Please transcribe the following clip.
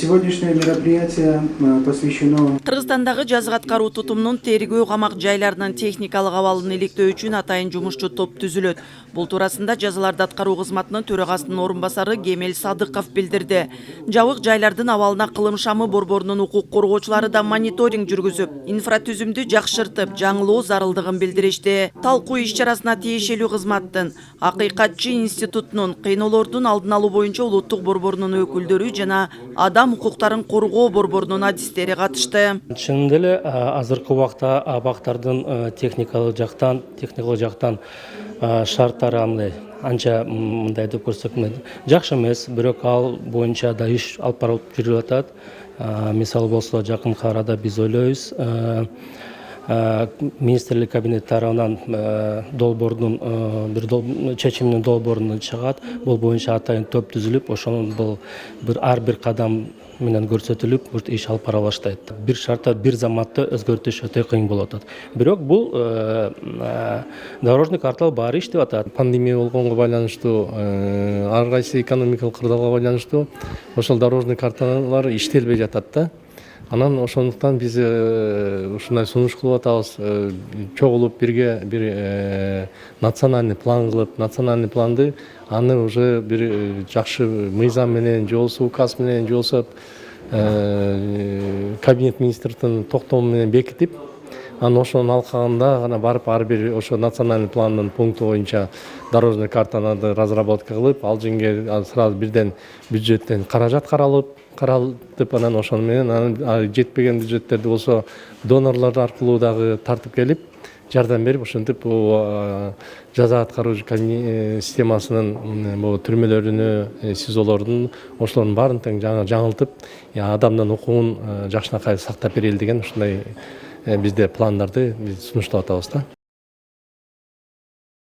Сегодняшнее мероприятие посвящено Кыргызстандагы жазык аткаруу тутумунун тергөө камак жайларынын техникалык абалын иликтөө үчүн атайын жумушчу топ түзүлөт. Бул туурасында жазаларды аткаруу кызматынын төрагасынын орун басары Кемел Садыков билдирди. Жабык жайлардын абалына кылым шамы борборунун укук коргоочулары да мониторинг жүргүзүп, инфратүзүмдү жакшыртып, жаңылоо зарылдыгын билдиришти. Талкуу иш-чарасына тиешелүү кызматтын Акыйкатчы институтунун кыйноолордун алдын алуу боюнча улуттук борборунун өкүлдөрү жана адам укуктарын коргоо борборунун адистери катышты. Чынында эле азыркы убакта абактардын техникалык жактан шарттары андай анча мындай деп көрсөк жакшы эмес, бирок ал боюнча да иш алып барылып жүрүп атат. Мисалы болсо жакынкы арада биз ойлойбуз министрлик кабинети тарабынан долбоордун бир чечимдин долбоору чыгат. Бул боюнча атайын топ түзүлүп, ошонун бул ар бир кадам менен көрсөтүлүп, иш алып бара баштайт. Бир шартта, бир заматта өзгөртүш өтө кыйын болуп атат. Бирок бул дорожный карталар баары иштеп атат. Пандемия болгонго байланыштуу, ар кайсы экономикалык кырдаалга байланыштуу ошол дорожный карталар иштелбей жатат да. Анан ошондуктан биз ушундай сунуш кылып атабыз, чогулуп бирге бир национальный план кылып, национальный планды аны уже бир жакшы мыйзам менен же болбосо указ менен же болбосо кабинет министрдин токтому менен бекитип, анан ошонун алкагында гана барып ар бир ошо национальный пландын пункту боюнча дорожный картаны разработка кылып, ал жерге сразу бирден бюджеттен каражат каралып, анан ошону менен жетпеген бюджеттерди болсо донорлор аркылуу дагы тартып келип, жардам берип, ошентип жаза аткаруу системасынын түрмөлөрүнү, СИЗОлордун ошолордун баарын тең жаңылтып, адамдын укугун жакшынакай сактап берели деген ушундай бизде пландарды сунуштап атабыз да.